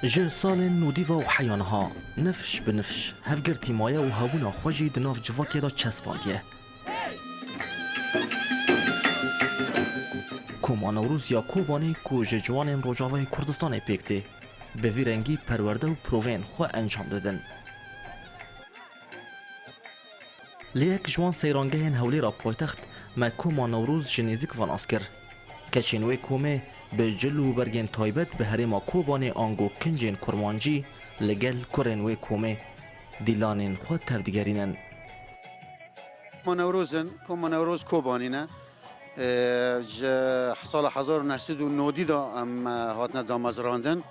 جه سال نودیو و حیانها نفش به نفش هفگرتی مایه و هبونا خوشی دناف جواکی دا چسباندیه کوما نوروز یا کوبانی کو جوان روجاوای کردستان پیکته به ویرنگی پرورده و پروین خو انجام دادن لیک جوان سیرانگه هولی را پایتخت ما کوما نوروز جنیزیک وان اسکر کچینوی کومه به جلو برگن تایبت به هرما کوبانی آنگو کنجین کرمانجی لگل کرنوی کومه دیلانین خود تفدیگرینن کوما نوروز کوبانینه سال 1990 دا ام هاتنا دامزراندن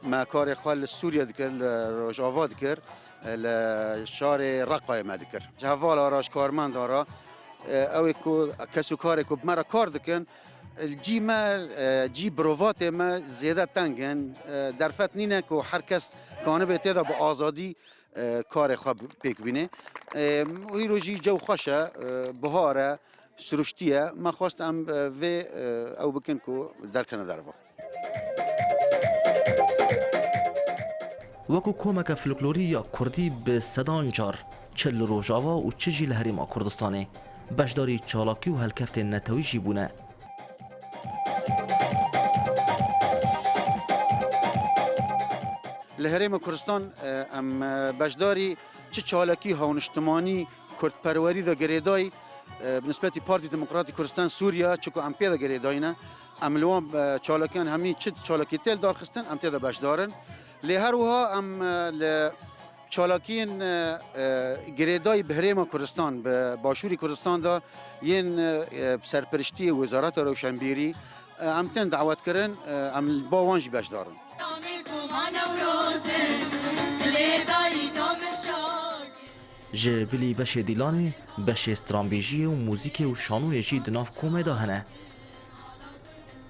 ما کار خال سوریا دکر روجاوا دکر شهر رقای ما دکر جوال آراش کارمند دارا اوی کو کسو کار کو مرا کار دکن جی بروات ما زیاده تنگن در فت نینه که هر کس کانه بهته با آزادی کار خواب پیک بینه وی روزی جو خوشه بهاره سروشتیه ما خواستم و او بکن که در کنه دروا وکو کومک فلکلوری یا کردی به صدان جار چل روجاوا و چجی لحریم کردستانه بشداری چالاکی و هلکفت نتوی جیبونه لحریم کردستان ام بشداری چه چالاکی هاونشتمانی کرد پروری دا گریدای بالنسبه پارتی دموکراتی کردستان سوریا چکو ام پیدا گریداینا ام لوام چالاکیان همین چه چالاکی تل دار خستن ام پیدا بشدارن لهروها ام چالاکین گریدای بحریم کردستان باشوری کردستان دا ین سرپرشتی وزارت روشنبیری ام تن دعوت کردن ام با وانج بشدارن جه بلی بش دیلانه بش استرامبیجی و موزیک و شانوی جی دناف کومه دا هنه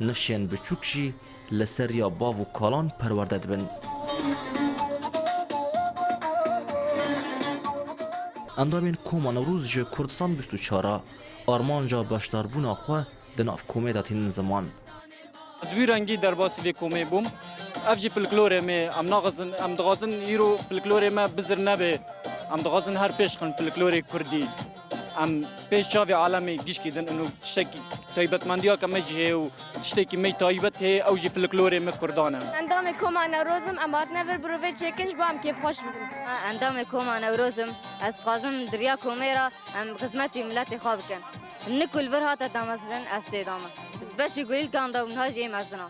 نفشین بچوک جی لسر یا باو و کالان پرورده دبن اندامین کوما نوروز جه کردستان 24 آرمان جا بشدار بونا خواه دناف کومه دا تین زمان زوی رنگی در باسی کومه بوم افجی فلکلوره می ام دغازن ایرو فلکلوره ما بزر نبه ام دغازن هر پیش خن فلکلوره کردی ام پیش چاوی عالمی گیش کیدن انو تشتکی تایبت مندیا که مجه و تشتکی می تایبت هی اوجی فلکلوره می کردانه اندام کوما نوروزم امات نور بروی چکنج با ام کیف خوش بکن اندام کوما نوروزم از قازم دریا کومیرا ام خدمتی ملت خواب کن نکل ورهات دامزرن استیدامه بشی گویل کاندا اونها جی مزنا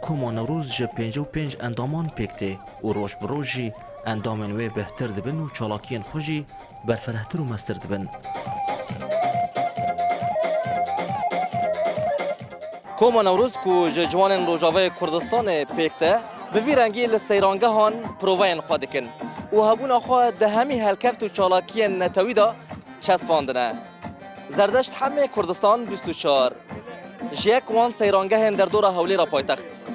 کوما نوروز جه 55 اندامان پیکته و روش بروژی اندامن وی بهتر دبن و چالاکین خوشی برفرهتر و مستر دبن کوما نوروز کو جوان روجاوای کردستان پیکته به وی رنگی لسیرانگه هان پروین خوا دکن و هبون خوا ده همی هلکفت و چالاکین نتوی دا چسباندنه زردشت همه کردستان 24 جیک وان سیرانگه در دور حولی را پایتخت